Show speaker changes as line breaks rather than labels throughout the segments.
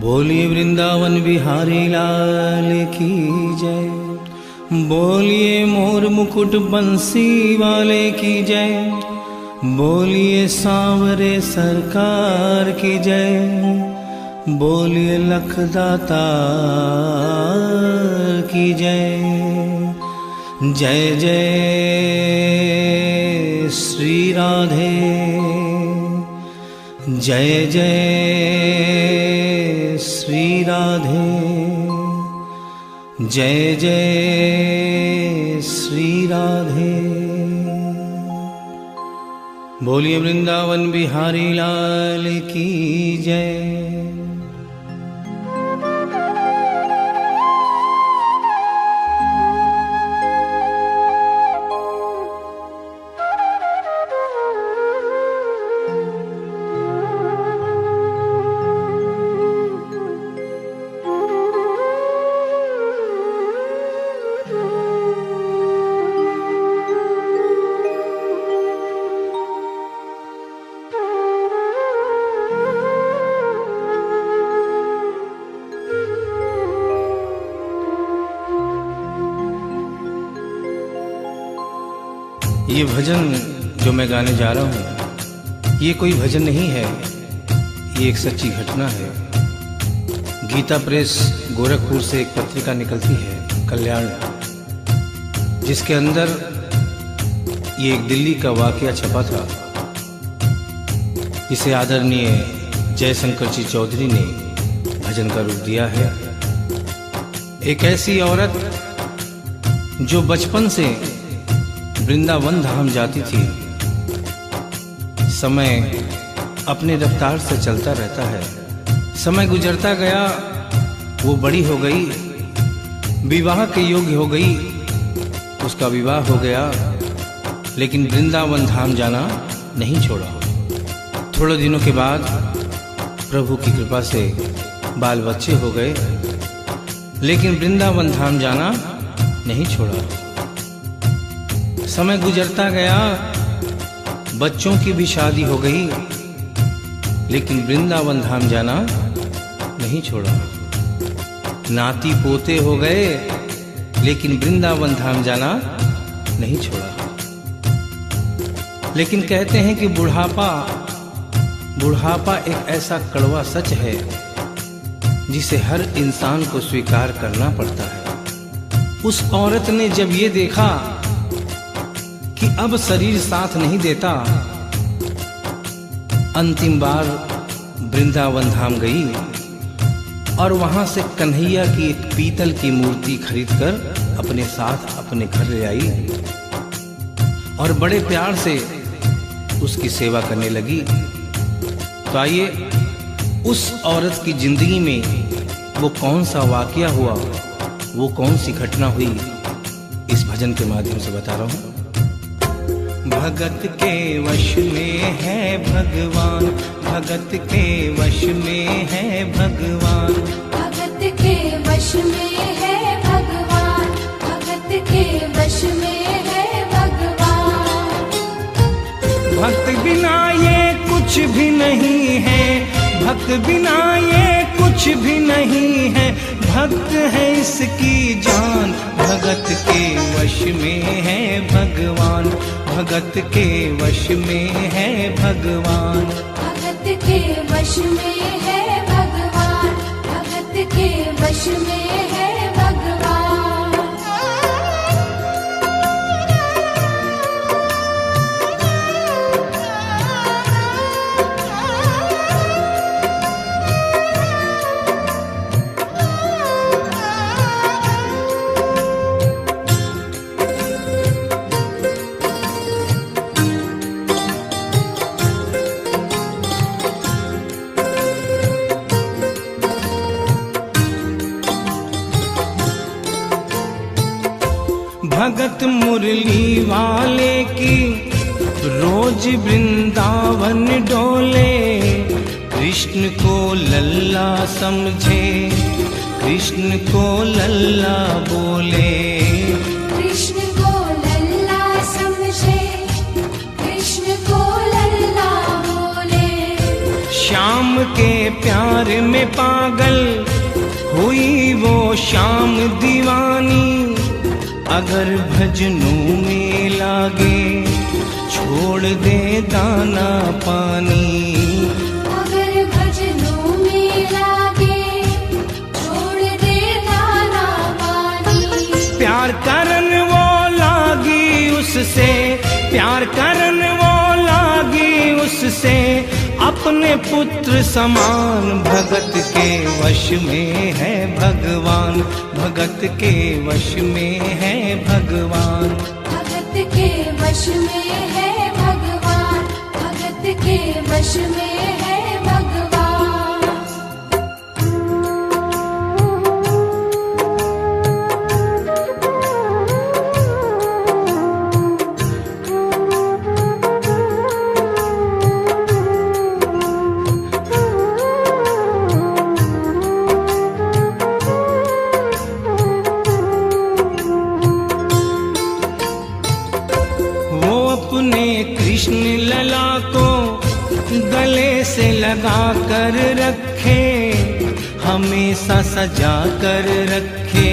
बोलिए वृंदावन बिहारी लाल की जय। बोलिए मोर मुकुट बंसी वाले की जय। बोलिए सांवरे सरकार की जय। बोलिए लखदाता की जय। जय जय श्री राधे, जय जय श्री राधे, जय जय श्री राधे। बोलिए वृंदावन बिहारी लाल की जय। ये भजन जो मैं गाने जा रहा हूँ, ये कोई भजन नहीं है, ये एक सच्ची घटना है। गीता प्रेस गोरखपुर से एक पत्रिका निकलती है, कल्याण, जिसके अंदर ये एक दिल्ली का वाकया छपा था, जिसे आदरणीय जयशंकर जी चौधरी ने भजन का रूप दिया है। एक ऐसी औरत जो बचपन से वृंदावन धाम जाती थी। समय अपने रफ्तार से चलता रहता है। समय गुजरता गया, वो बड़ी हो गई, विवाह के योग्य हो गई, उसका विवाह हो गया, लेकिन वृंदावन धाम जाना नहीं छोड़ा। थोड़े दिनों के बाद प्रभु की कृपा से बाल बच्चे हो गए, लेकिन वृंदावन धाम जाना नहीं छोड़ा। समय गुजरता गया, बच्चों की भी शादी हो गई, लेकिन वृंदावन धाम जाना नहीं छोड़ा। नाती पोते हो गए, लेकिन वृंदावन धाम जाना नहीं छोड़ा। लेकिन कहते हैं कि बुढ़ापा एक ऐसा कड़वा सच है जिसे हर इंसान को स्वीकार करना पड़ता है। उस औरत ने जब ये देखा कि अब शरीर साथ नहीं देता, अंतिम बार वृंदावन धाम गई और वहां से कन्हैया की एक पीतल की मूर्ति खरीदकर अपने साथ अपने घर ले आई और बड़े प्यार से उसकी सेवा करने लगी। तो आइए उस औरत की जिंदगी में वो कौन सा वाकया हुआ, वो कौन सी घटना हुई, इस भजन के माध्यम से बता रहा हूं। भगत के वश में है भगवान, भगत के वश में है भगवान,
भगत के वश में है भगवान, भगत के वश में है भगवान।
भक्त बिना ये कुछ भी नहीं है, भक्त बिना ये कुछ भी नहीं है, भक्त है इसकी जान। भगत के वश में है भगवान, भगत के वश में है भगवान,
भगत के वश में है भगवान, भगत के वश में है भगवान।
भगत मुरली वाले की रोज वृंदावन डोले, कृष्ण को लल्ला समझे, कृष्ण को लल्ला बोले,
कृष्ण को लल्ला समझे, कृष्ण को लल्ला बोले।
श्याम के प्यार में पागल हुई वो श्याम दीवानी। अगर भजनों में लागे छोड़ दे दाना पानी।
अगर भजनों में लागे छोड़ दे दाना पानी।
प्यार करन वो लागी उससे, प्यार करन वो लागी उससे, अपने पुत्र समान। भगत के वश में है भगवान, भगत के वश में है भगवान।
भगत के वश में है भगवान, भगत के वश में है भगवान।
अपने कृष्ण लला को गले से लगा कर रखे, हमेशा सजा कर रखे,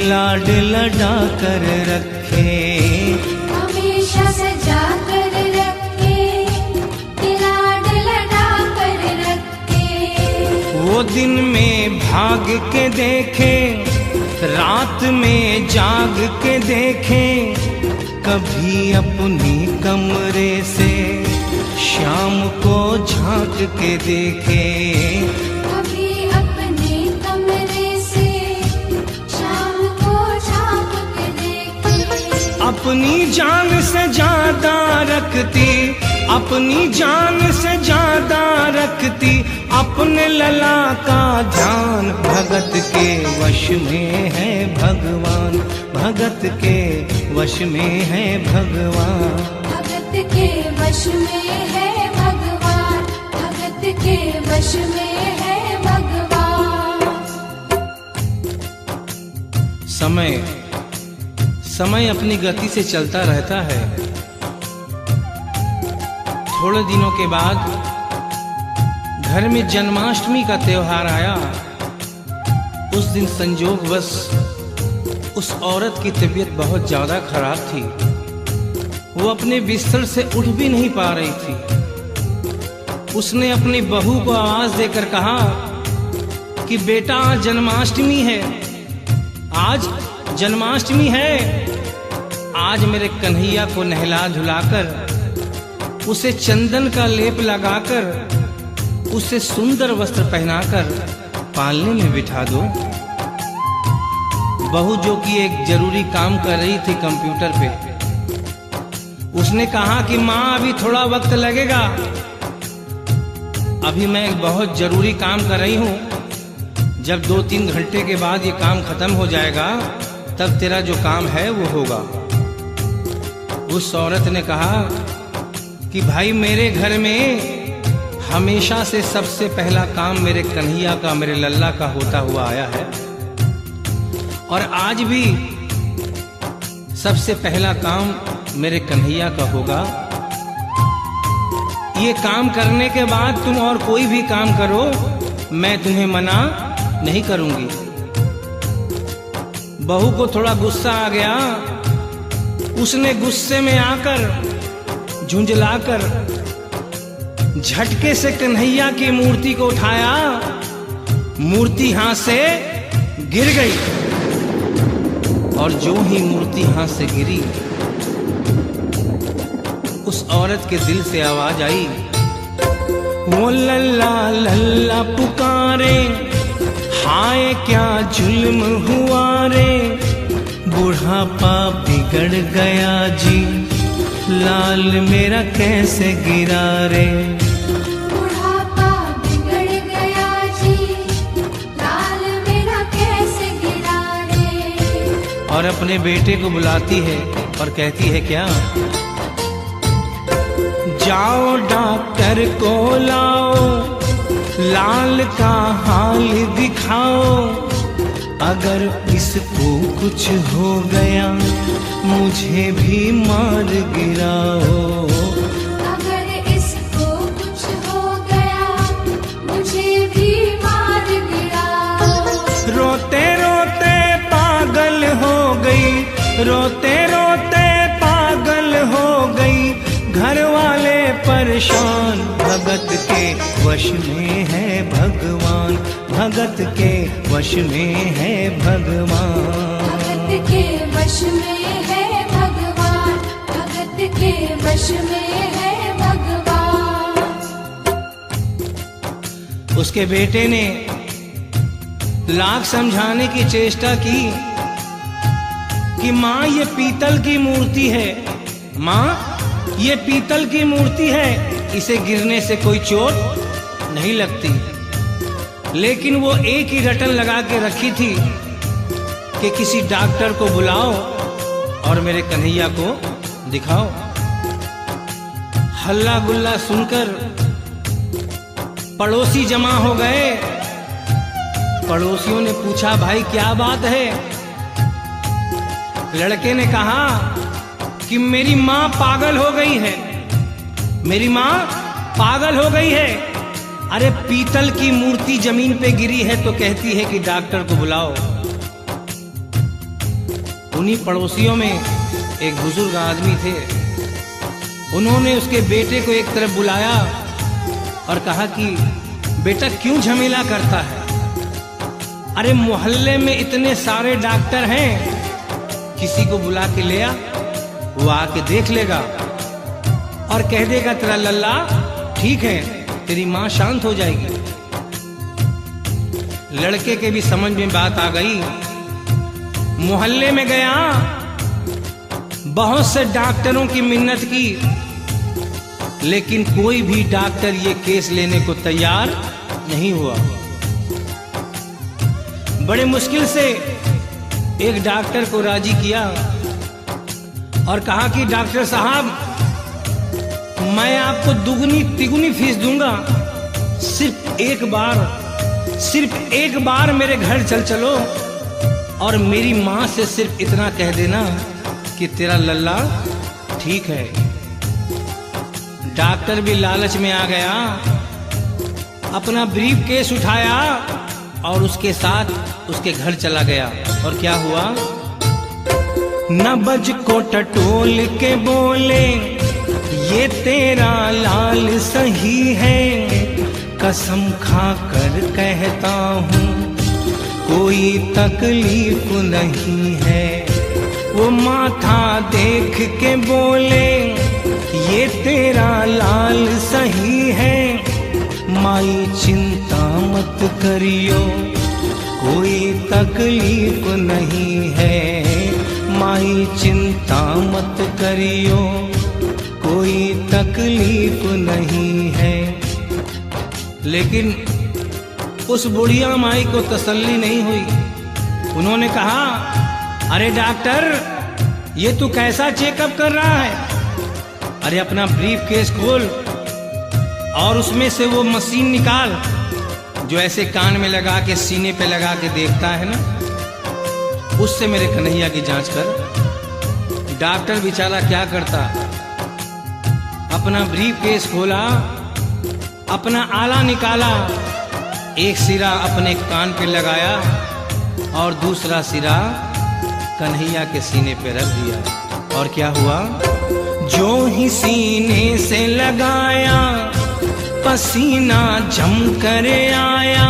लाड लड़ा कर रखे।
हमेशा सजा कर रखे, लाड लड़ा कर रखे।
वो दिन में भाग के देखे, रात में जाग के देखे, कभी अपनी कमरे से शाम को झांक के देखे।
कभी अपने कमरे से शाम को झांक के देखे।
अपनी जान से ज्यादा रखती, अपनी जान से ज्यादा रखती, अपने लला का ध्यान। भगत के वश में है भगवान, भगत के वश में है भगवान।
भगत के वश में है भगवान, भगत के वश में है भगवान।
समय समय अपनी गति से चलता रहता है। थोड़े दिनों के बाद घर में जन्माष्टमी का त्योहार आया। उस दिन संयोगवश उस औरत की तबीयत बहुत ज्यादा खराब थी। वो अपने बिस्तर से उठ भी नहीं पा रही थी। उसने अपनी बहू को आवाज देकर कहा कि बेटा आज जन्माष्टमी है, आज जन्माष्टमी है। आज मेरे कन्हैया को नहला धुलाकर, उसे चंदन का लेप लगाकर, उसे सुंदर वस्त्र पहनाकर पालने में बिठा दो। बहू जो कि एक जरूरी काम कर रही थी कंप्यूटर पे, उसने कहा कि माँ अभी थोड़ा वक्त लगेगा, अभी मैं एक बहुत जरूरी काम कर रही हूँ। जब 2-3 घंटे के बाद ये काम खत्म हो जाएगा तब तेरा जो काम है वो होगा। उस औरत ने कहा कि भाई मेरे घर में हमेशा से सबसे पहला काम मेरे कन्हैया का, मेरे लल्ला का होता हुआ आया है, और आज भी सबसे पहला काम मेरे कन्हैया का होगा। ये काम करने के बाद तुम और कोई भी काम करो, मैं तुम्हें मना नहीं करूंगी। बहू को थोड़ा गुस्सा आ गया। उसने गुस्से में आकर, झुंझलाकर, झटके से कन्हैया की मूर्ति को उठाया। मूर्ति हाथ से गिर गई, और जो ही मूर्ति हाथ से गिरी, उस औरत के दिल से आवाज आई, वो लल्ला लल्ला पुकारे, हाय क्या जुल्म हुआ रे। बुढ़ापा बिगड़ गया जी, लाल मेरा कैसे गिरा रे।
बुढ़ापा बिगड़ गया जी, लाल मेरा कैसे गिरा रे।
और अपने बेटे को बुलाती है और कहती है क्या, जाओ डॉक्टर को लाओ, लाल का हाल दिखाओ। अगर इसको कुछ हो गया मुझे भी मार गिराओ।
अगर इसको कुछ हो गया
रोते रोते पागल हो गई, घर वाले परेशान। भगत के वश में है भगवान, भगत के वश में है भगवान।
भगत के वश में है भगवान, भगत के वश में है भगवान।
उसके बेटे ने लाख समझाने की चेष्टा की कि माँ ये पीतल की मूर्ति है, माँ ये पीतल की मूर्ति है, इसे गिरने से कोई चोट नहीं लगती। लेकिन वो एक ही रटन लगा के रखी थी कि किसी डॉक्टर को बुलाओ और मेरे कन्हैया को दिखाओ। हल्ला गुल्ला सुनकर पड़ोसी जमा हो गए। पड़ोसियों ने पूछा, भाई क्या बात है? लड़के ने कहा कि मेरी माँ पागल हो गई है, मेरी माँ पागल हो गई है। अरे पीतल की मूर्ति जमीन पे गिरी है तो कहती है कि डॉक्टर को बुलाओ। उन्हीं पड़ोसियों में एक बुजुर्ग आदमी थे। उन्होंने उसके बेटे को एक तरफ बुलाया और कहा कि बेटा क्यों झमेला करता है? अरे मोहल्ले में इतने सारे डॉक्टर हैं, किसी को बुला के ले आ, वो आके देख लेगा और कह देगा तेरा लल्ला ठीक है, तेरी माँ शांत हो जाएगी। लड़के के भी समझ में बात आ गई। मोहल्ले में गया, बहुत से डॉक्टरों की मिन्नत की, लेकिन कोई भी डॉक्टर ये केस लेने को तैयार नहीं हुआ। बड़े मुश्किल से एक डॉक्टर को राजी किया और कहा कि डॉक्टर साहब मैं आपको दुगनी तिगुनी फीस दूंगा, सिर्फ एक बार मेरे घर चल चलो और मेरी माँ से सिर्फ इतना कह देना कि तेरा लल्ला ठीक है। डॉक्टर भी लालच में आ गया, अपना ब्रीफ केस उठाया और उसके साथ उसके घर चला गया। और क्या हुआ? नबज को टटोल के बोले, ये तेरा लाल सही है, कसम खा कर कहता हूँ कोई तकलीफ नहीं है। वो माथा देख के बोले, ये तेरा लाल सही है, माई चिंता मत करियो कोई तकलीफ नहीं है, माई चिंता मत करियो कोई तकलीफ नहीं है। लेकिन उस बुढ़िया माई को तसल्ली नहीं हुई। उन्होंने कहा, अरे डॉक्टर ये तू कैसा चेकअप कर रहा है? अरे अपना ब्रीफ केस खोल और उसमें से वो मशीन निकाल जो ऐसे कान में लगा के सीने पे लगा के देखता है ना, उससे मेरे कन्हैया की जांच कर। डॉक्टर बेचारा क्या करता, अपना ब्रीफ केस खोला, अपना आला निकाला, एक सिरा अपने कान पे लगाया और दूसरा सिरा कन्हैया के सीने पे रख दिया। और क्या हुआ? जो ही सीने से लगाया पसीना जम कर आया,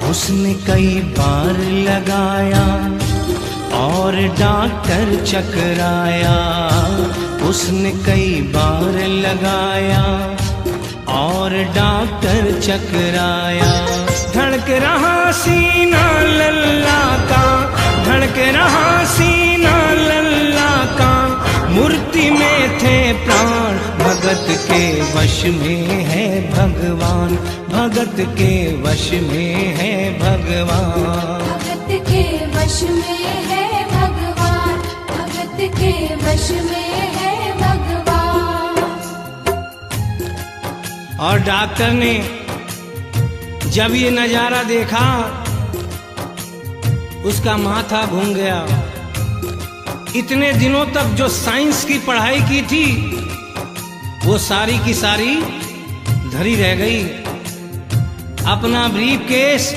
उसने कई बार लगाया और डॉक्टर चकराया, उसने कई बार लगाया और डॉक्टर चकराया। धड़क रहा सीना लल्ला का, धड़क रहा सीना लल्ला का, मूर्ति में थे प्राण, भगत के वश में है भगवान, भगत के वश में है भगवान।
भगत के वश में है भगवान, भगत के वश में है भगवान।
और डॉक्टर ने जब ये नजारा देखा, उसका माथा घूम गया। इतने दिनों तक जो साइंस की पढ़ाई की थी वो सारी की सारी धरी रह गई। अपना ब्रीफ केस,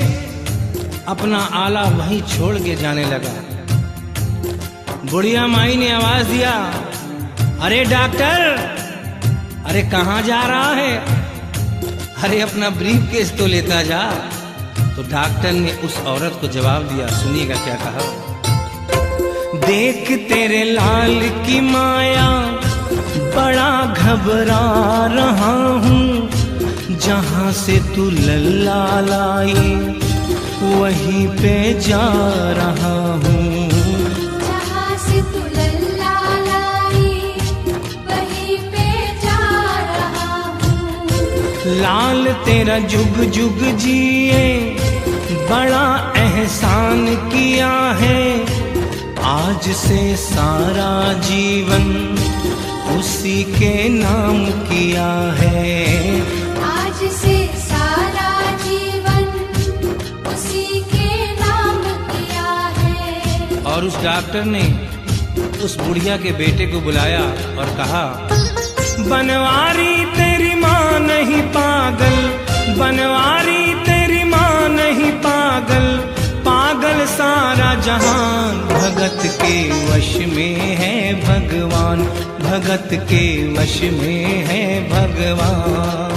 अपना आला वहीं छोड़ के जाने लगा। बुढ़िया माई ने आवाज दिया, अरे डॉक्टर, अरे कहाँ जा रहा है? अरे अपना ब्रीफ केस तो लेता जा। तो डॉक्टर ने उस औरत को जवाब दिया, सुनिएगा क्या कहा। देख तेरे लाल की माया बड़ा घबरा रहा हूँ, जहाँ से तू लल्ला लाई वहीं पे जा रहा हूँ।
जहाँ से तू लल्ला लाई वहीं पे जा रहा हूँ।
लाल तेरा जुग जुग जिए बड़ा एहसान किया है, आज से सारा जीवन उसी के नाम किया है।
आज से सारा जीवन उसी के नाम किया है।
और उस डॉक्टर ने उस बुढ़िया के बेटे को बुलाया और कहा, बनवारी तेरी माँ नहीं पागल, बनवारी तेरी माँ नहीं पागल, पागल सारा जहान, भगत के वश में है भगवान, भगत के वश में है भगवान।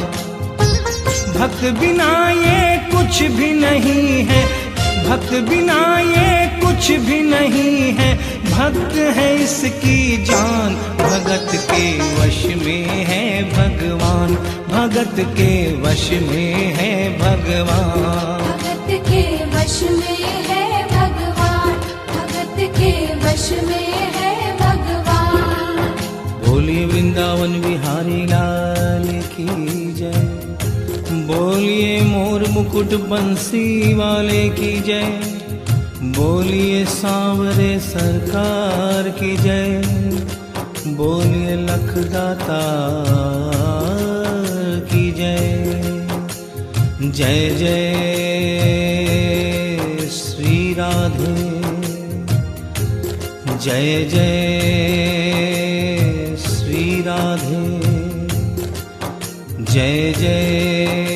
भक्त बिना ये कुछ भी नहीं है, भक्त बिना ये कुछ भी नहीं है, भक्त है इसकी जान, भगत के वश में है भगवान, भगत के वश में है भगवान।
भगत के वश में है भगवान, भगत के वश में है भगवान।
बोलिए वृंदावन बिहारी लाल की जय, बोलिए मोर मुकुट बंसी वाले की जय, बोलिए सांवरे सरकार की जय, बोलिए लखदाता की जय। जय जय श्री राधे, जय जय श्री राधे, जय जय